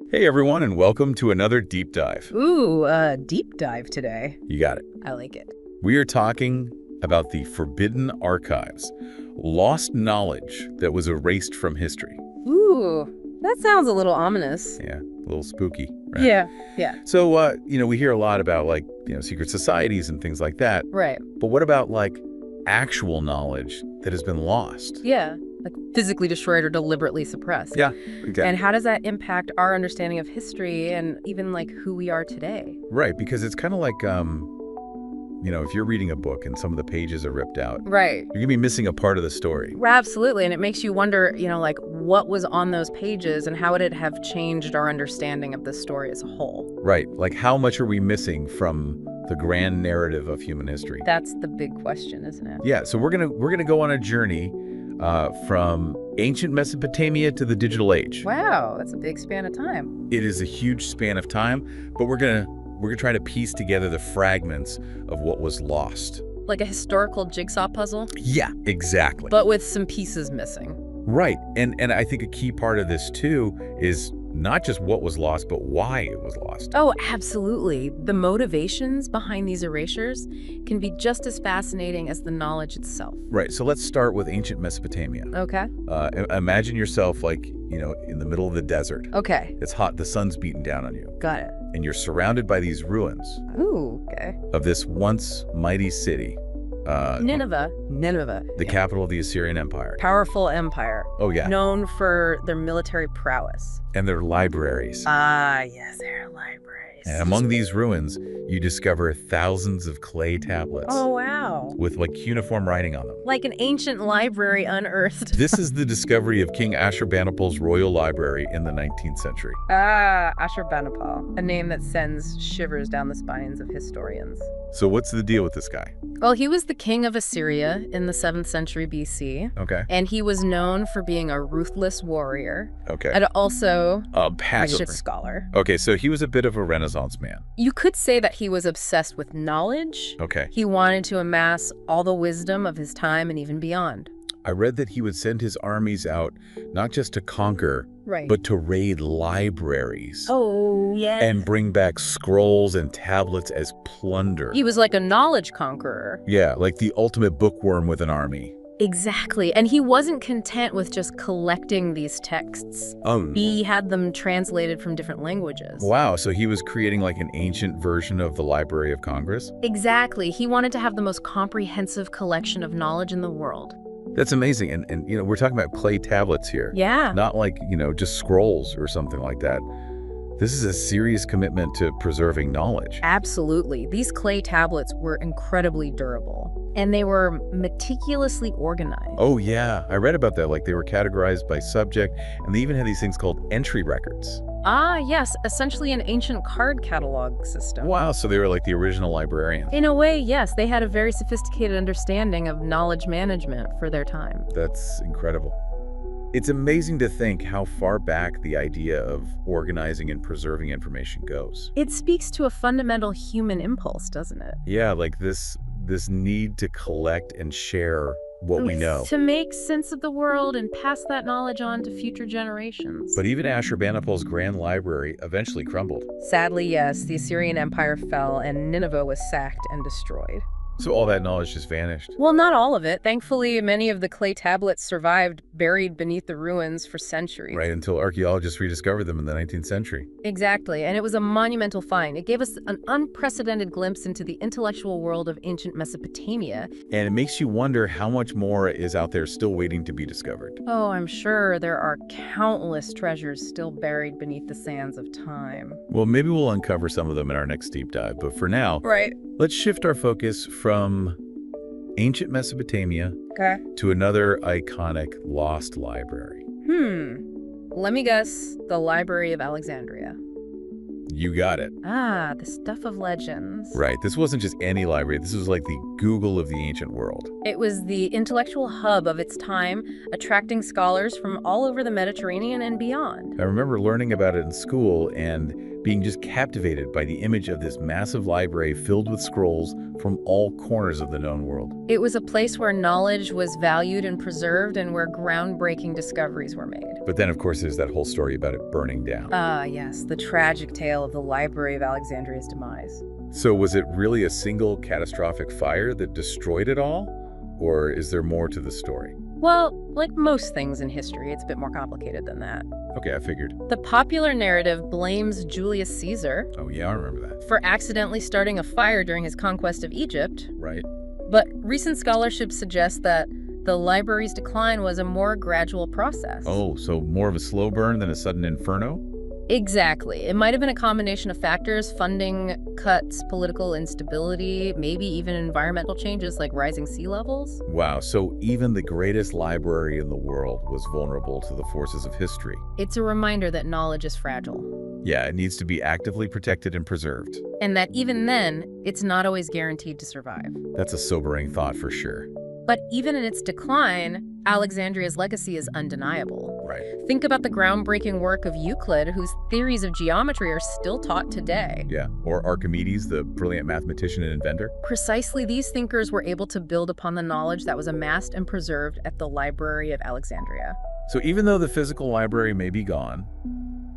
Hey everyone, and welcome to another deep dive. Ooh, deep dive today. You got it. I like it. We are talking about the Forbidden Archives, lost knowledge that was erased from history. Ooh, that sounds a little ominous. Yeah, a little spooky, right? Yeah. So, we hear a lot about secret societies and things like that. Right. But what about actual knowledge that has been lost? Yeah, like physically destroyed or deliberately suppressed. Yeah, exactly. And how does that impact our understanding of history and even who we are today? Right, because it's kind of like, if you're reading a book and some of the pages are ripped out, Right. you're going to be missing a part of the story. Absolutely. And it makes you wonder, what was on those pages and how would it have changed our understanding of the story as a whole? Right, like how much are we missing from the grand narrative of human history? That's the big question, isn't it? Yeah, so we're gonna go on a journey from ancient Mesopotamia to the digital age. Wow, that's a big span of time. It is a huge span of time, but we're gonna try to piece together the fragments of what was lost. Like a historical jigsaw puzzle? Yeah, exactly. But with some pieces missing. Right, and I think a key part of this too is not just what was lost, but why it was lost. Oh, absolutely. The motivations behind these erasures can be just as fascinating as the knowledge itself. Right, so let's start with ancient Mesopotamia. Okay. Imagine yourself in the middle of the desert. Okay. It's hot, the sun's beating down on you, Got it. and you're surrounded by these ruins Ooh, okay. of this once mighty city. Nineveh. The capital of the Assyrian Empire. Powerful empire. Oh, yeah. Known for their military prowess. And their libraries. Ah, yes, their libraries. And among these ruins, you discover thousands of clay tablets Oh, wow. with cuneiform writing on them. Like an ancient library unearthed. This is the discovery of King Ashurbanipal's royal library in the 19th century. Ah, Ashurbanipal. A name that sends shivers down the spines of historians. So what's the deal with this guy? Well, he was the king of Assyria in the 7th century BC. Okay. And he was known for being a ruthless warrior. Okay. And also a Passover. scholar. Okay, so he was a bit of a Renaissance man. You could say that he was obsessed with knowledge. Okay. He wanted to amass all the wisdom of his time and even beyond. I read that he would send his armies out not just to conquer, Right. but to raid libraries. Oh, yes. And bring back scrolls and tablets as plunder. He was like a knowledge conqueror. Yeah, like the ultimate bookworm with an army. Exactly. And he wasn't content with just collecting these texts. He had them translated from different languages. Wow, so he was creating an ancient version of the Library of Congress? Exactly. He wanted to have the most comprehensive collection of knowledge in the world. That's amazing. And we're talking about clay tablets here. Yeah. Not just scrolls or something like that. This is a serious commitment to preserving knowledge. Absolutely. These clay tablets were incredibly durable, and they were meticulously organized. Oh, yeah. I read about that. They were categorized by subject, and they even had these things called entry records. Ah, yes. Essentially an ancient card catalog system. Wow, so they were like the original librarians. In a way, yes. They had a very sophisticated understanding of knowledge management for their time. That's incredible. It's amazing to think how far back the idea of organizing and preserving information goes. It speaks to a fundamental human impulse, doesn't it? Yeah, this need to collect and share what we know. To make sense of the world and pass that knowledge on to future generations. But even Ashurbanipal's grand library eventually crumbled. Sadly, yes, the Assyrian Empire fell and Nineveh was sacked and destroyed. So all that knowledge just vanished. Well, not all of it. Thankfully, many of the clay tablets survived, buried beneath the ruins for centuries. Right, until archaeologists rediscovered them in the 19th century. Exactly, and it was a monumental find. It gave us an unprecedented glimpse into the intellectual world of ancient Mesopotamia. And it makes you wonder how much more is out there still waiting to be discovered. Oh, I'm sure there are countless treasures still buried beneath the sands of time. Well, maybe we'll uncover some of them in our next deep dive, but for now, Right. let's shift our focus from ancient Mesopotamia to another iconic lost library. Let me guess, the Library of Alexandria. You got it. Ah, the stuff of legends. Right, this wasn't just any library. This was like the Google of the ancient world. It was the intellectual hub of its time, attracting scholars from all over the Mediterranean and beyond. I remember learning about it in school and being just captivated by the image of this massive library filled with scrolls from all corners of the known world. It was a place where knowledge was valued and preserved and where groundbreaking discoveries were made. But then, of course, there's that whole story about it burning down. Yes, the tragic tale of the Library of Alexandria's demise. So was it really a single catastrophic fire that destroyed it all? Or is there more to the story? Well, like most things in history, it's a bit more complicated than that. Okay, I figured. The popular narrative blames Julius Caesar. Oh, yeah, I remember that. For accidentally starting a fire during his conquest of Egypt. Right. But recent scholarship suggests that the library's decline was a more gradual process. Oh, so more of a slow burn than a sudden inferno? Exactly. It might have been a combination of factors: funding cuts, political instability, maybe even environmental changes like rising sea levels. Wow, so even the greatest library in the world was vulnerable to the forces of history. It's a reminder that knowledge is fragile. Yeah, it needs to be actively protected and preserved. And that even then, it's not always guaranteed to survive. That's a sobering thought for sure. But even in its decline, Alexandria's legacy is undeniable. Right. Think about the groundbreaking work of Euclid, whose theories of geometry are still taught today. Yeah, or Archimedes, the brilliant mathematician and inventor. Precisely, these thinkers were able to build upon the knowledge that was amassed and preserved at the Library of Alexandria. So even though the physical library may be gone,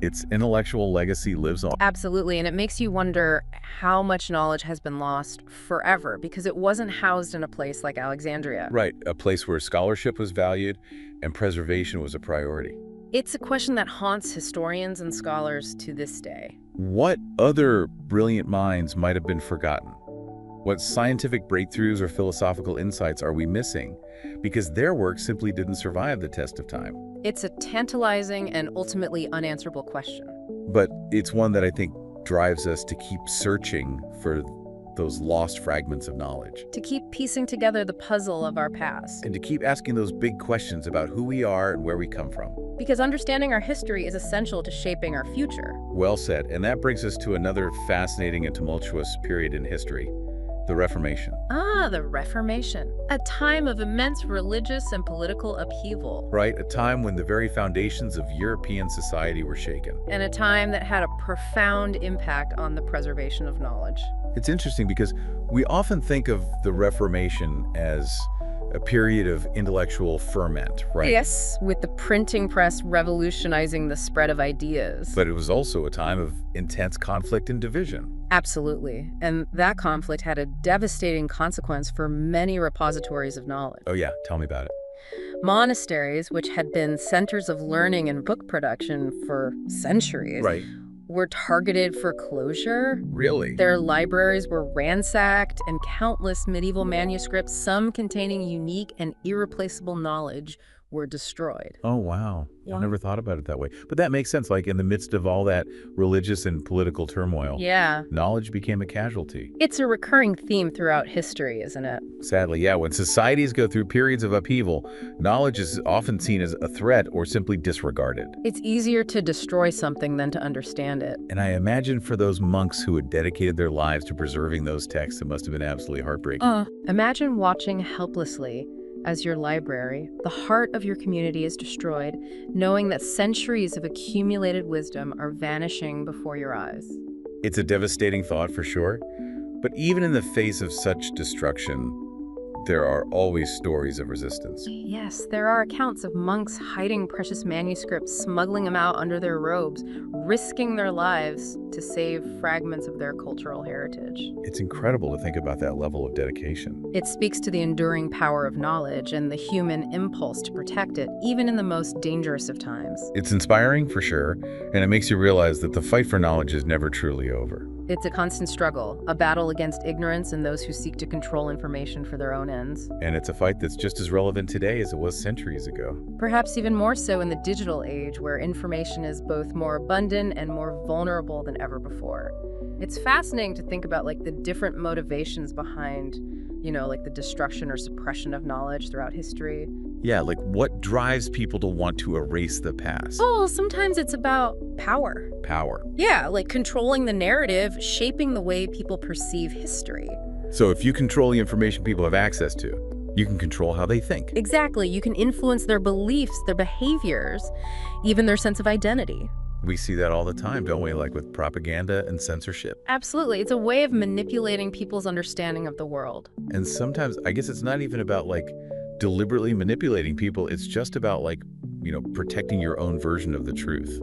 its intellectual legacy lives on. Absolutely, and it makes you wonder how much knowledge has been lost forever because it wasn't housed in a place like Alexandria. Right, a place where scholarship was valued and preservation was a priority. It's a question that haunts historians and scholars to this day. What other brilliant minds might have been forgotten? What scientific breakthroughs or philosophical insights are we missing because their work simply didn't survive the test of time? It's a tantalizing and ultimately unanswerable question. But it's one that I think drives us to keep searching for those lost fragments of knowledge. To keep piecing together the puzzle of our past. And to keep asking those big questions about who we are and where we come from. Because understanding our history is essential to shaping our future. Well said. And that brings us to another fascinating and tumultuous period in history. The Reformation. The Reformation. A time of immense religious and political upheaval. Right, a time when the very foundations of European society were shaken. And a time that had a profound impact on the preservation of knowledge. It's interesting because we often think of the Reformation as a period of intellectual ferment, right? Yes, with the printing press revolutionizing the spread of ideas. But it was also a time of intense conflict and division. Absolutely. And that conflict had a devastating consequence for many repositories of knowledge. Oh yeah, tell me about it. Monasteries, which had been centers of learning and book production for centuries, right, were targeted for closure. Really? Their libraries were ransacked, and countless medieval manuscripts, some containing unique and irreplaceable knowledge, were destroyed. Oh, wow. Yeah. I never thought about it that way. But that makes sense. Like in the midst of all that religious and political turmoil, yeah, knowledge became a casualty. It's a recurring theme throughout history, isn't it? Sadly, yeah. When societies go through periods of upheaval, knowledge is often seen as a threat or simply disregarded. It's easier to destroy something than to understand it. And I imagine for those monks who had dedicated their lives to preserving those texts, it must have been absolutely heartbreaking. Imagine watching helplessly as your library, the heart of your community, is destroyed, knowing that centuries of accumulated wisdom are vanishing before your eyes. It's a devastating thought for sure, but even in the face of such destruction, there are always stories of resistance. Yes, there are accounts of monks hiding precious manuscripts, smuggling them out under their robes, risking their lives to save fragments of their cultural heritage. It's incredible to think about that level of dedication. It speaks to the enduring power of knowledge and the human impulse to protect it, even in the most dangerous of times. It's inspiring for sure, and it makes you realize that the fight for knowledge is never truly over. It's a constant struggle, a battle against ignorance and those who seek to control information for their own ends. And it's a fight that's just as relevant today as it was centuries ago. Perhaps even more so in the digital age, where information is both more abundant and more vulnerable than ever before. It's fascinating to think about the different motivations behind, the destruction or suppression of knowledge throughout history. Yeah, what drives people to want to erase the past? Oh, sometimes it's about power. Power. Yeah, controlling the narrative, shaping the way people perceive history. So if you control the information people have access to, you can control how they think. Exactly. You can influence their beliefs, their behaviors, even their sense of identity. We see that all the time, don't we? Like with propaganda and censorship. Absolutely. It's a way of manipulating people's understanding of the world. And sometimes, I guess it's not even about like deliberately manipulating people. It's just about like, protecting your own version of the truth.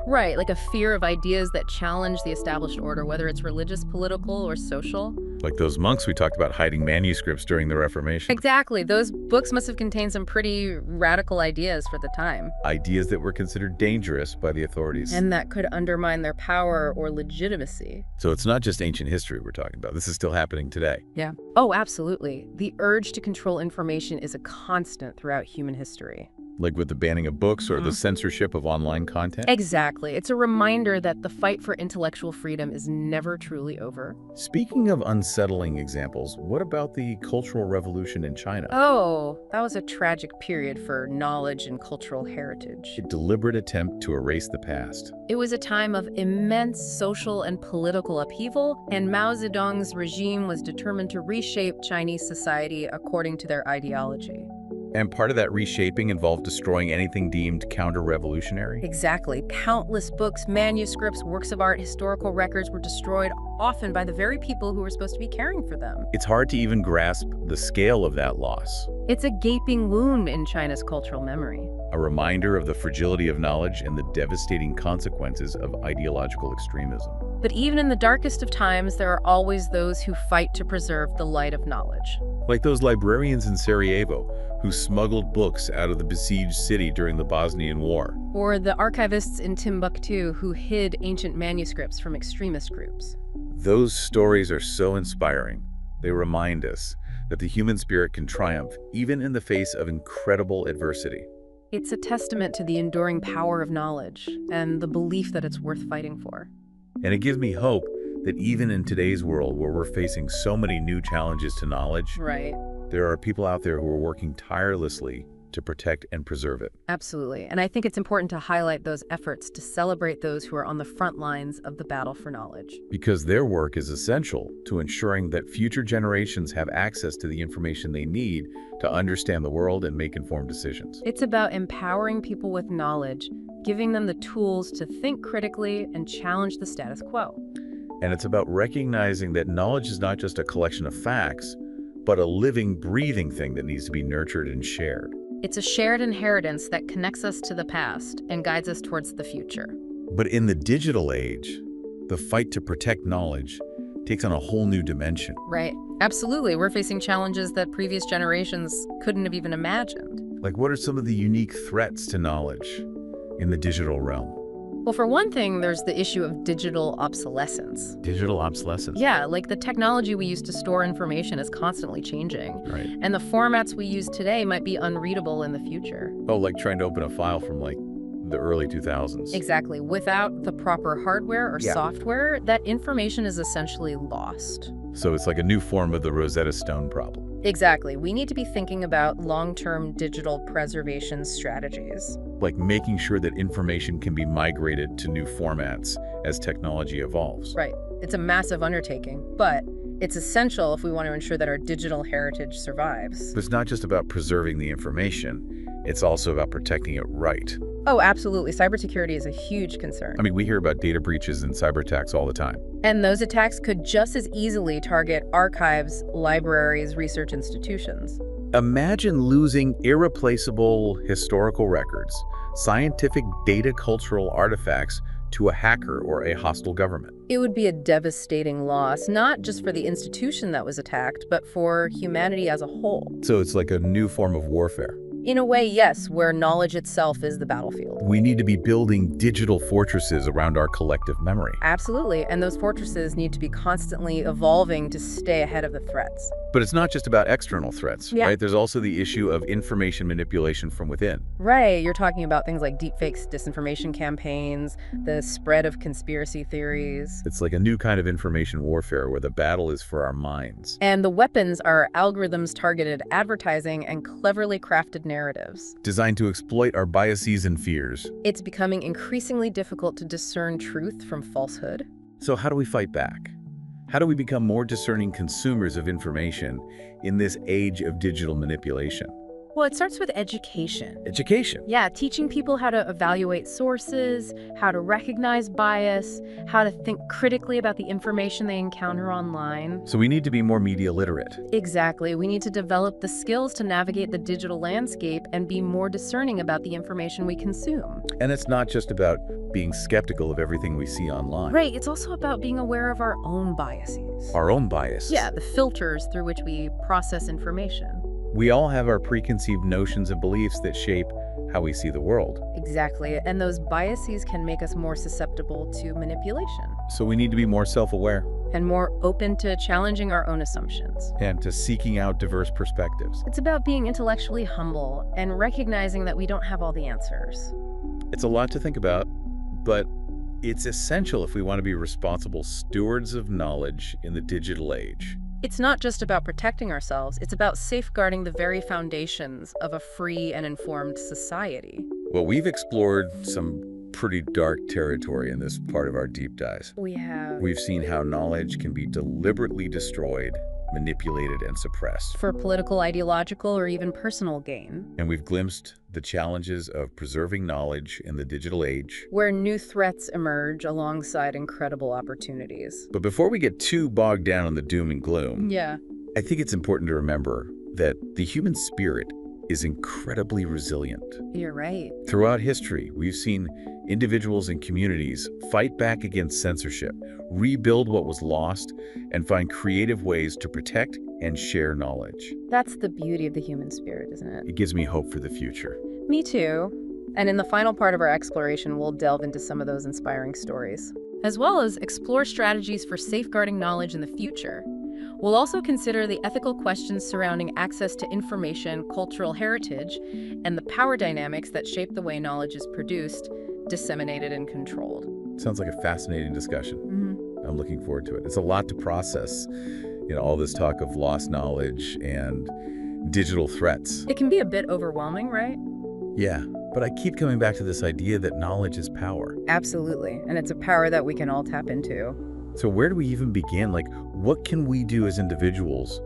Right, like a fear of ideas that challenge the established order, whether it's religious, political, or social. Like those monks we talked about hiding manuscripts during the Reformation. Exactly. Those books must have contained some pretty radical ideas for the time. Ideas that were considered dangerous by the authorities. And that could undermine their power or legitimacy. So it's not just ancient history we're talking about. This is still happening today. Yeah. Oh, absolutely. The urge to control information is a constant throughout human history. Like with the banning of books or the censorship of online content? Exactly. It's a reminder that the fight for intellectual freedom is never truly over. Speaking of unsettling examples, what about the Cultural Revolution in China? Oh, that was a tragic period for knowledge and cultural heritage. A deliberate attempt to erase the past. It was a time of immense social and political upheaval, and Mao Zedong's regime was determined to reshape Chinese society according to their ideology. And part of that reshaping involved destroying anything deemed counter-revolutionary? Exactly. Countless books, manuscripts, works of art, historical records were destroyed, often by the very people who were supposed to be caring for them. It's hard to even grasp the scale of that loss. It's a gaping wound in China's cultural memory. A reminder of the fragility of knowledge and the devastating consequences of ideological extremism. But even in the darkest of times, there are always those who fight to preserve the light of knowledge. Like those librarians in Sarajevo who smuggled books out of the besieged city during the Bosnian War. Or the archivists in Timbuktu who hid ancient manuscripts from extremist groups. Those stories are so inspiring. They remind us that the human spirit can triumph even in the face of incredible adversity. It's a testament to the enduring power of knowledge and the belief that it's worth fighting for. And it gives me hope that even in today's world where we're facing so many new challenges to knowledge, Right. there are people out there who are working tirelessly to protect and preserve it. Absolutely. And I think it's important to highlight those efforts to celebrate those who are on the front lines of the battle for knowledge. Because their work is essential to ensuring that future generations have access to the information they need to understand the world and make informed decisions. It's about empowering people with knowledge, giving them the tools to think critically and challenge the status quo. And it's about recognizing that knowledge is not just a collection of facts, but a living, breathing thing that needs to be nurtured and shared. It's a shared inheritance that connects us to the past and guides us towards the future. But in the digital age, the fight to protect knowledge takes on a whole new dimension. Right. Absolutely. We're facing challenges that previous generations couldn't have even imagined. Like, what are some of the unique threats to knowledge in the digital realm? Well, for one thing, there's the issue of digital obsolescence. Digital obsolescence. Yeah, like the technology we use to store information is constantly changing. Right. And the formats we use today might be unreadable in the future. Oh, like trying to open a file from like the early 2000s. Exactly. Without the proper hardware or Yeah. software, that information is essentially lost. So it's like a new form of the Rosetta Stone problem. Exactly. We need to be thinking about long-term digital preservation strategies. Like making sure that information can be migrated to new formats as technology evolves. Right. It's a massive undertaking, but it's essential if we want to ensure that our digital heritage survives. But it's not just about preserving the information, it's also about protecting it right. Oh, absolutely. Cybersecurity is a huge concern. I mean, we hear about data breaches and cyber attacks all the time. And those attacks could just as easily target archives, libraries, research institutions. Imagine losing irreplaceable historical records, scientific data cultural artifacts to a hacker or a hostile government. It would be a devastating loss, not just for the institution that was attacked, but for humanity as a whole. So it's like a new form of warfare. In a way, yes, where knowledge itself is the battlefield. We need to be building digital fortresses around our collective memory. Absolutely, and those fortresses need to be constantly evolving to stay ahead of the threats. But it's not just about external threats, Yeah. right? There's also the issue of information manipulation from within. Right, you're talking about things like deepfakes, disinformation campaigns, the spread of conspiracy theories. It's like a new kind of information warfare where the battle is for our minds. And the weapons are algorithms targeted advertising and cleverly crafted narratives. Designed to exploit our biases and fears. It's becoming increasingly difficult to discern truth from falsehood. So how do we fight back? How do we become more discerning consumers of information in this age of digital manipulation? Well, it starts with education. Education. Yeah, teaching people how to evaluate sources, how to recognize bias, how to think critically about the information they encounter online. So we need to be more media literate. Exactly. We need to develop the skills to navigate the digital landscape and be more discerning about the information we consume. And it's not just about being skeptical of everything we see online. Right, it's also about being aware of our own biases. Our own bias. Yeah, the filters through which we process information. We all have our preconceived notions and beliefs that shape how we see the world. Exactly, and those biases can make us more susceptible to manipulation So we need to be more self-aware and more open to challenging our own assumptions. and to seeking out diverse perspectives. It's about being intellectually humble and recognizing that we don't have all the answers. It's a lot to think about, but it's essential if we want to be responsible stewards of knowledge in the digital age. It's not just about protecting ourselves, it's about safeguarding the very foundations of a free and informed society. Well, we've explored some pretty dark territory in this part of our deep dives. We have. We've seen how knowledge can be deliberately destroyed, manipulated, and suppressed. For political, ideological, or even personal gain. And we've glimpsed the challenges of preserving knowledge in the digital age. Where new threats emerge alongside incredible opportunities. But before we get too bogged down in the doom and gloom, Yeah. I think it's important to remember that the human spirit is incredibly resilient. You're right. Throughout history, we've seen individuals and communities fight back against censorship, rebuild what was lost, and find creative ways to protect and share knowledge. That's the beauty of the human spirit, isn't it? It gives me hope for the future. Me too. And in the final part of our exploration, we'll delve into some of those inspiring stories, as well as explore strategies for safeguarding knowledge in the future. We'll also consider the ethical questions surrounding access to information, cultural heritage, and the power dynamics that shape the way knowledge is produced, disseminated, and controlled. Sounds like a fascinating discussion. Mm-hmm. I'm looking forward to it. It's a lot to process, all this talk of lost knowledge and digital threats. It can be a bit overwhelming, right? Yeah, but I keep coming back to this idea that knowledge is power. Absolutely. And it's a power that we can all tap into. So where do we even begin? What can we do as individuals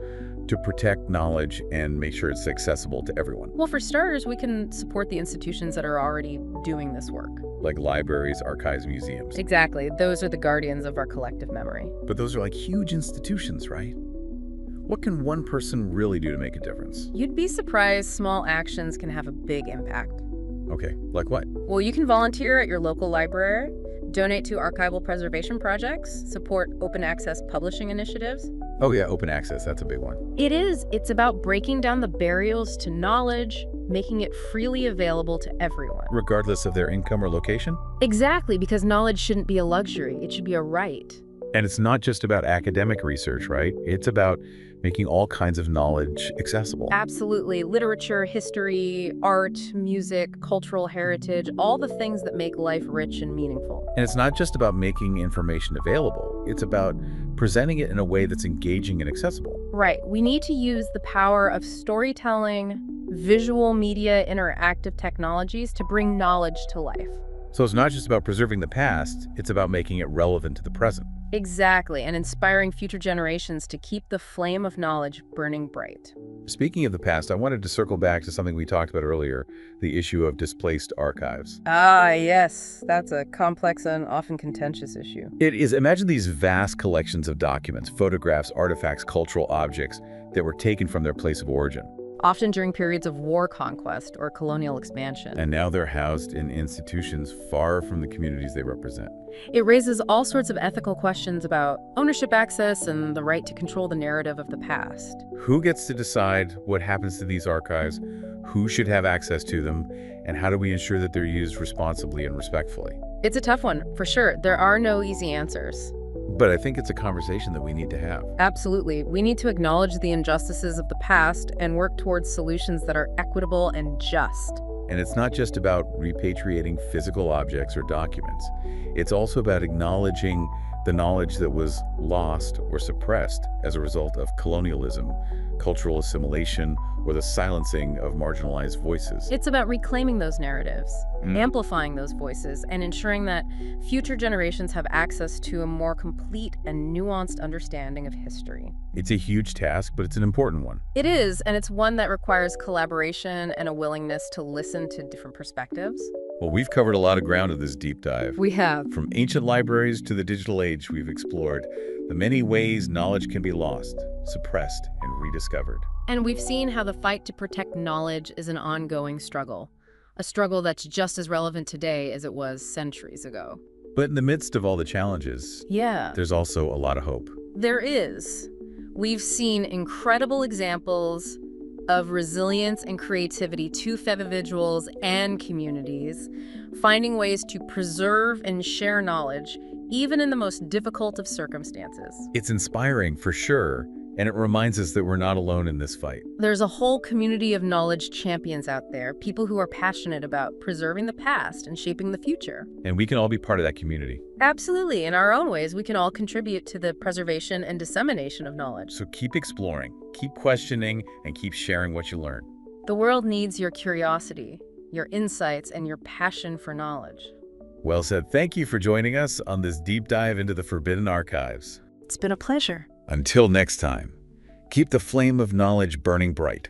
to protect knowledge and make sure it's accessible to everyone? Well, for starters, we can support the institutions that are already doing this work. Like libraries, archives, museums. Exactly. Those are the guardians of our collective memory. But those are like huge institutions, right? What can one person really do to make a difference? You'd be surprised small actions can have a big impact. Okay, like what? Well, you can volunteer at your local library, donate to archival preservation projects, support open access publishing initiatives. Oh yeah, open access, that's a big one. It is. It's about breaking down the barriers to knowledge, making it freely available to everyone. Regardless of their income or location? Exactly, because knowledge shouldn't be a luxury. It should be a right. And it's not just about academic research, right? It's about making all kinds of knowledge accessible. Absolutely. Literature, history, art, music, cultural heritage, all the things that make life rich and meaningful. And it's not just about making information available. It's about presenting it in a way that's engaging and accessible. Right. We need to use the power of storytelling, visual media, interactive technologies to bring knowledge to life. So it's not just about preserving the past, it's about making it relevant to the present. Exactly, and inspiring future generations to keep the flame of knowledge burning bright. Speaking of the past, I wanted to circle back to something we talked about earlier, the issue of displaced archives. Ah, yes. That's a complex and often contentious issue. It is. Imagine these vast collections of documents, photographs, artifacts, cultural objects that were taken from their place of origin. Often during periods of war conquest or colonial expansion. And now they're housed in institutions far from the communities they represent. It raises all sorts of ethical questions about ownership access and the right to control the narrative of the past. Who gets to decide what happens to these archives? Who should have access to them? And how do we ensure that they're used responsibly and respectfully? It's a tough one, for sure. There are no easy answers. But I think it's a conversation that we need to have. Absolutely. We need to acknowledge the injustices of the past and work towards solutions that are equitable and just. And it's not just about repatriating physical objects or documents. It's also about acknowledging the knowledge that was lost or suppressed as a result of colonialism, cultural assimilation, or the silencing of marginalized voices. It's about reclaiming those narratives, amplifying those voices, and ensuring that future generations have access to a more complete and nuanced understanding of history. It's a huge task, but it's an important one. It is, and it's one that requires collaboration and a willingness to listen to different perspectives. Well, we've covered a lot of ground in this deep dive. We have. From ancient libraries to the digital age, we've explored the many ways knowledge can be lost, suppressed, and rediscovered. And we've seen how the fight to protect knowledge is an ongoing struggle, a struggle that's just as relevant today as it was centuries ago. But in the midst of all the challenges, Yeah, there's also a lot of hope. there is. We've seen incredible examples of resilience and creativity to individuals and communities, finding ways to preserve and share knowledge, even in the most difficult of circumstances. It's inspiring for sure, and it reminds us that we're not alone in this fight. There's a whole community of knowledge champions out there, people who are passionate about preserving the past and shaping the future. And we can all be part of that community. Absolutely. In our own ways, we can all contribute to the preservation and dissemination of knowledge. So keep exploring, keep questioning, and keep sharing what you learn. The world needs your curiosity, your insights, and your passion for knowledge. Well said. Thank you for joining us on this deep dive into the Forbidden Archives. It's been a pleasure. Until next time, keep the flame of knowledge burning bright.